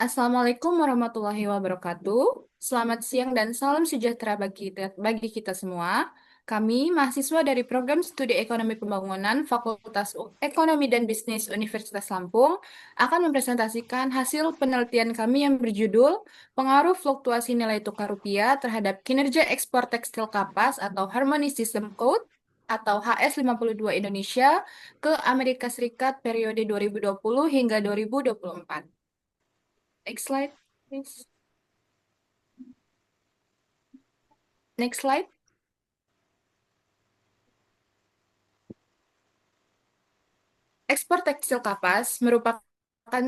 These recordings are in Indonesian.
Assalamualaikum warahmatullahi wabarakatuh. Selamat siang dan salam sejahtera bagi kita semua. Kami, mahasiswa dari Program Studi Ekonomi Pembangunan Fakultas Ekonomi dan Bisnis Universitas Lampung, akan mempresentasikan hasil penelitian kami yang berjudul Pengaruh Fluktuasi Nilai Tukar Rupiah terhadap Kinerja Ekspor Tekstil Kapas atau Harmony System Code atau HS52 Indonesia ke Amerika Serikat periode 2020 hingga 2024. Next slide, please. Next slide. Ekspor tekstil kapas merupakan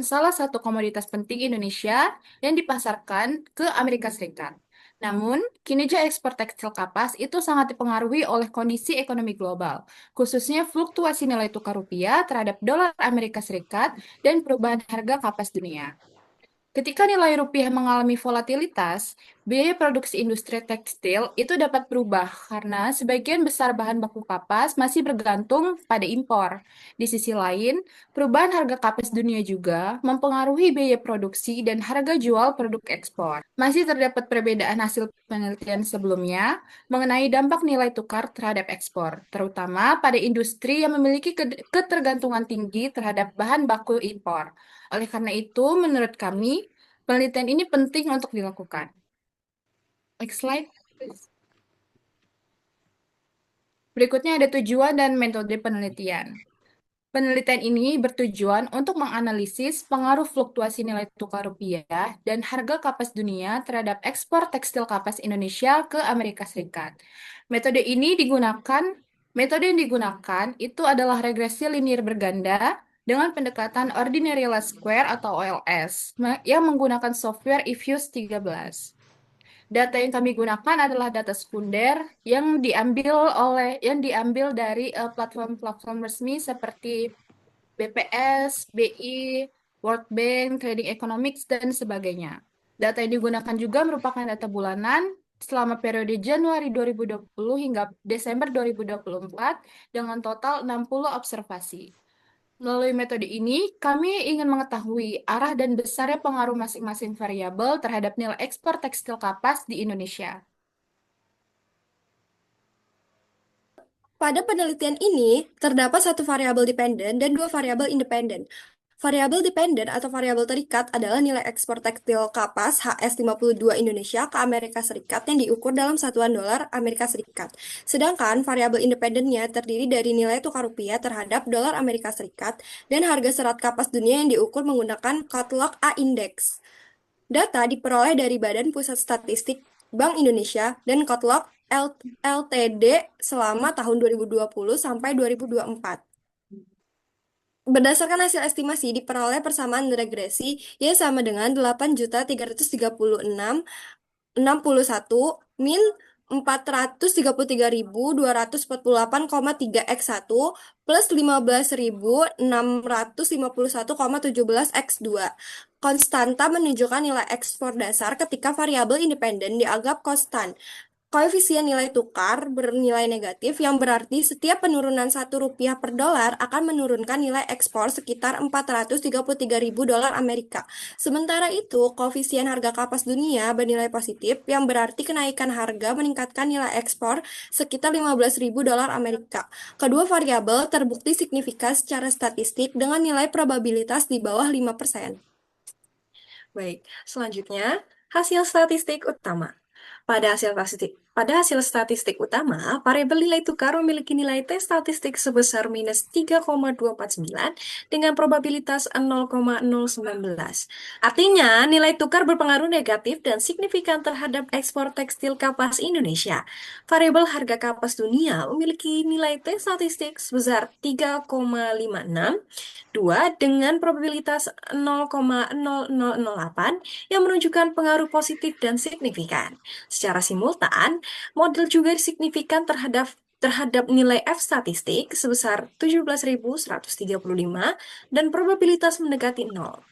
salah satu komoditas penting Indonesia yang dipasarkan ke Amerika Serikat. Namun, kinerja ekspor tekstil kapas itu sangat dipengaruhi oleh kondisi ekonomi global, khususnya fluktuasi nilai tukar rupiah terhadap dolar Amerika Serikat dan perubahan harga kapas dunia. Ketika nilai rupiah mengalami volatilitas, biaya produksi industri tekstil itu dapat berubah karena sebagian besar bahan baku kapas masih bergantung pada impor. Di sisi lain, perubahan harga kapas dunia juga mempengaruhi biaya produksi dan harga jual produk ekspor. Masih terdapat perbedaan hasil penelitian sebelumnya mengenai dampak nilai tukar terhadap ekspor, terutama pada industri yang memiliki ketergantungan tinggi terhadap bahan baku impor. Oleh karena itu, menurut kami, penelitian ini penting untuk dilakukan. Next slide, please. Berikutnya ada tujuan dan metode penelitian. Penelitian ini bertujuan untuk menganalisis pengaruh fluktuasi nilai tukar rupiah dan harga kapas dunia terhadap ekspor tekstil kapas Indonesia ke Amerika Serikat. Metode ini digunakan, metode yang digunakan itu adalah regresi linear berganda dengan pendekatan Ordinary Least Square atau OLS yang menggunakan software eFuse 13. Data yang kami gunakan adalah data sekunder yang diambil dari platform-platform resmi seperti BPS, BI, World Bank, Trading Economics, dan sebagainya. Data yang digunakan juga merupakan data bulanan selama periode Januari 2020 hingga Desember 2024 dengan total 60 observasi. Melalui metode ini, kami ingin mengetahui arah dan besarnya pengaruh masing-masing variabel terhadap nilai ekspor tekstil kapas di Indonesia. Pada penelitian ini, terdapat satu variabel dependen dan dua variabel independen. Variabel dependen atau variabel terikat adalah nilai ekspor tekstil kapas HS52 Indonesia ke Amerika Serikat yang diukur dalam satuan dolar Amerika Serikat. Sedangkan variabel independennya terdiri dari nilai tukar rupiah terhadap dolar Amerika Serikat dan harga serat kapas dunia yang diukur menggunakan Kotlok A Index. Data diperoleh dari Badan Pusat Statistik Bank Indonesia dan Kotlok Ltd selama tahun 2020 sampai 2024. Berdasarkan hasil estimasi, diperoleh persamaan regresi yang sama dengan 8.336.61 min 433.248,3 X1 plus 15.651,17 X2. Konstanta menunjukkan nilai ekspor dasar ketika variabel independen dianggap konstan. Koefisien nilai tukar bernilai negatif yang berarti setiap penurunan Rp1 per dolar akan menurunkan nilai ekspor sekitar 433.000 dolar Amerika. Sementara itu, koefisien harga kapas dunia bernilai positif yang berarti kenaikan harga meningkatkan nilai ekspor sekitar 15.000 dolar Amerika. Kedua variabel terbukti signifikan secara statistik dengan nilai probabilitas di bawah 5%. Baik, selanjutnya hasil statistik utama. Pada hasil statistik utama, variabel nilai tukar memiliki nilai T statistik sebesar minus 3,249 dengan probabilitas 0,019. Artinya, nilai tukar berpengaruh negatif dan signifikan terhadap ekspor tekstil kapas Indonesia. Variabel harga kapas dunia memiliki nilai T statistik sebesar 3,562 dengan probabilitas 0,0008 yang menunjukkan pengaruh positif dan signifikan. Secara simultan, model juga signifikan terhadap nilai F statistik sebesar 17.135 dan probabilitas mendekati 0.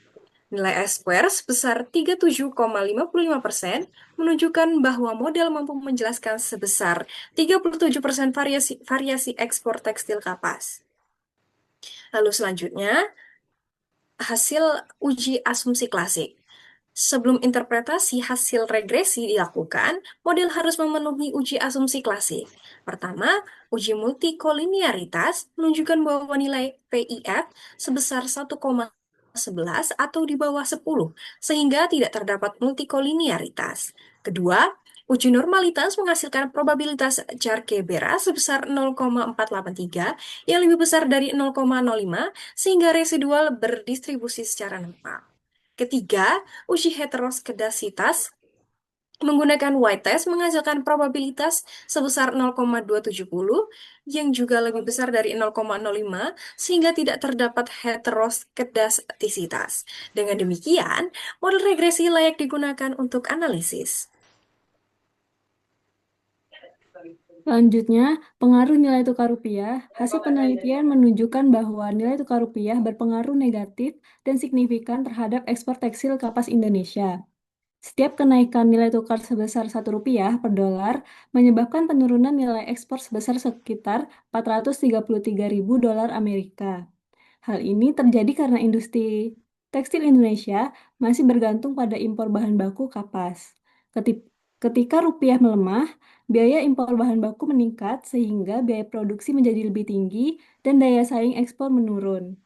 Nilai S-square sebesar 37,55% menunjukkan bahwa model mampu menjelaskan sebesar 37% variasi ekspor tekstil kapas. Lalu selanjutnya, hasil uji asumsi klasik. Sebelum interpretasi hasil regresi dilakukan, model harus memenuhi uji asumsi klasik. Pertama, uji multikolinearitas menunjukkan bahwa nilai PIF sebesar 1,11 atau di bawah 10, sehingga tidak terdapat multikolinearitas. Kedua, uji normalitas menghasilkan probabilitas Jar-Kerbera sebesar 0,483 yang lebih besar dari 0,05, sehingga residual berdistribusi secara normal. Ketiga, uji heteroskedasitas menggunakan y-test menghasilkan probabilitas sebesar 0,270 yang juga lebih besar dari 0,05 sehingga tidak terdapat heteroskedastisitas. Dengan demikian, model regresi layak digunakan untuk analisis. Selanjutnya, pengaruh nilai tukar rupiah. Hasil penelitian menunjukkan bahwa nilai tukar rupiah berpengaruh negatif dan signifikan terhadap ekspor tekstil kapas Indonesia. Setiap kenaikan nilai tukar sebesar Rp1 per dolar menyebabkan penurunan nilai ekspor sebesar sekitar 433.000 dolar Amerika. Hal ini terjadi karena industri tekstil Indonesia masih bergantung pada impor bahan baku kapas. Ketika rupiah melemah, biaya impor bahan baku meningkat sehingga biaya produksi menjadi lebih tinggi dan daya saing ekspor menurun.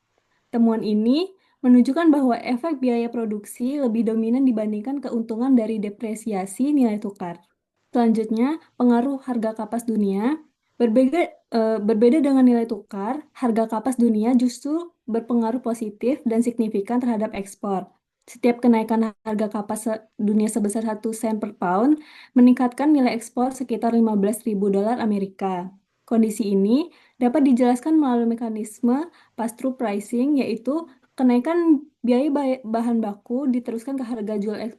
Temuan ini menunjukkan bahwa efek biaya produksi lebih dominan dibandingkan keuntungan dari depresiasi nilai tukar. Selanjutnya, pengaruh harga kapas dunia. Berbeda, berbeda dengan nilai tukar, harga kapas dunia justru berpengaruh positif dan signifikan terhadap ekspor. Setiap kenaikan harga kapas dunia sebesar 1 sen per pound meningkatkan nilai ekspor sekitar 15.000 dolar Amerika. Kondisi ini dapat dijelaskan melalui mekanisme pass-through pricing, yaitu kenaikan biaya bahan baku diteruskan ke harga jual.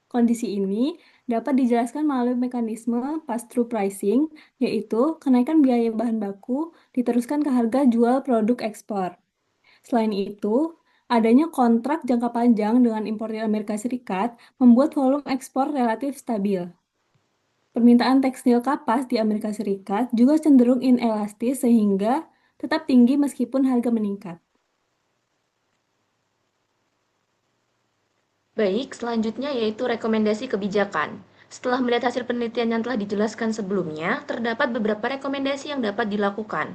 Kondisi ini dapat dijelaskan melalui mekanisme pass-through pricing, yaitu kenaikan biaya bahan baku diteruskan ke harga jual produk ekspor. Selain itu, adanya kontrak jangka panjang dengan importir Amerika Serikat membuat volume ekspor relatif stabil. Permintaan tekstil kapas di Amerika Serikat juga cenderung inelastis sehingga tetap tinggi meskipun harga meningkat. Baik, selanjutnya yaitu rekomendasi kebijakan. Setelah melihat hasil penelitian yang telah dijelaskan sebelumnya, terdapat beberapa rekomendasi yang dapat dilakukan.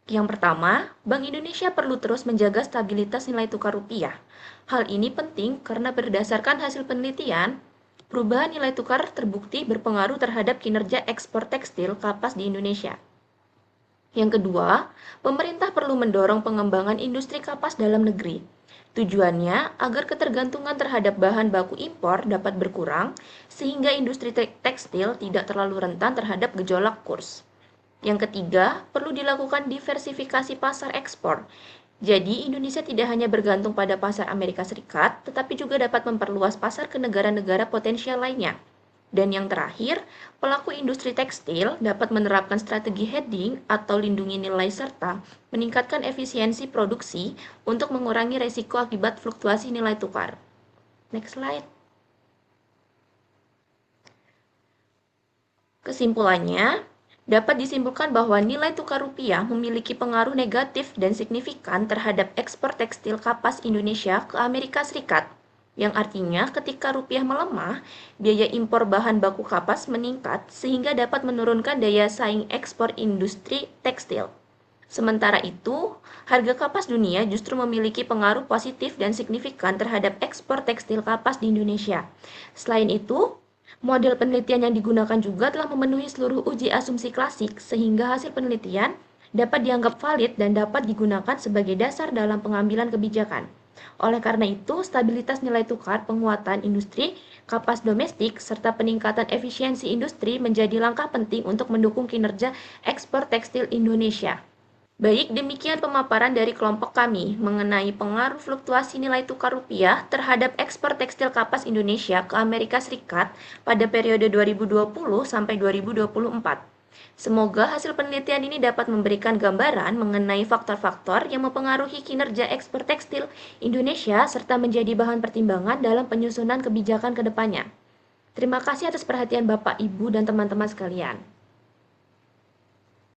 Yang pertama, Bank Indonesia perlu terus menjaga stabilitas nilai tukar rupiah. Hal ini penting karena berdasarkan hasil penelitian, perubahan nilai tukar terbukti berpengaruh terhadap kinerja ekspor tekstil kapas di Indonesia. Yang kedua, pemerintah perlu mendorong pengembangan industri kapas dalam negeri. Tujuannya agar ketergantungan terhadap bahan baku impor dapat berkurang, sehingga industri tekstil tidak terlalu rentan terhadap gejolak kurs. Yang ketiga, perlu dilakukan diversifikasi pasar ekspor. Jadi, Indonesia tidak hanya bergantung pada pasar Amerika Serikat, tetapi juga dapat memperluas pasar ke negara-negara potensial lainnya. Dan yang terakhir, pelaku industri tekstil dapat menerapkan strategi hedging atau lindungi nilai serta meningkatkan efisiensi produksi untuk mengurangi resiko akibat fluktuasi nilai tukar. Next slide. Kesimpulannya, dapat disimpulkan bahwa nilai tukar rupiah memiliki pengaruh negatif dan signifikan terhadap ekspor tekstil kapas Indonesia ke Amerika Serikat, yang artinya ketika rupiah melemah, biaya impor bahan baku kapas meningkat sehingga dapat menurunkan daya saing ekspor industri tekstil. Sementara itu, harga kapas dunia justru memiliki pengaruh positif dan signifikan terhadap ekspor tekstil kapas di Indonesia. Selain itu, model penelitian yang digunakan juga telah memenuhi seluruh uji asumsi klasik sehingga hasil penelitian dapat dianggap valid dan dapat digunakan sebagai dasar dalam pengambilan kebijakan. Oleh karena itu, stabilitas nilai tukar, penguatan industri kapas domestik, serta peningkatan efisiensi industri menjadi langkah penting untuk mendukung kinerja ekspor tekstil Indonesia. Baik, demikian pemaparan dari kelompok kami mengenai pengaruh fluktuasi nilai tukar rupiah terhadap ekspor tekstil kapas Indonesia ke Amerika Serikat pada periode 2020 sampai 2024. Semoga hasil penelitian ini dapat memberikan gambaran mengenai faktor-faktor yang mempengaruhi kinerja ekspor tekstil Indonesia serta menjadi bahan pertimbangan dalam penyusunan kebijakan ke depannya. Terima kasih atas perhatian Bapak, Ibu, dan teman-teman sekalian.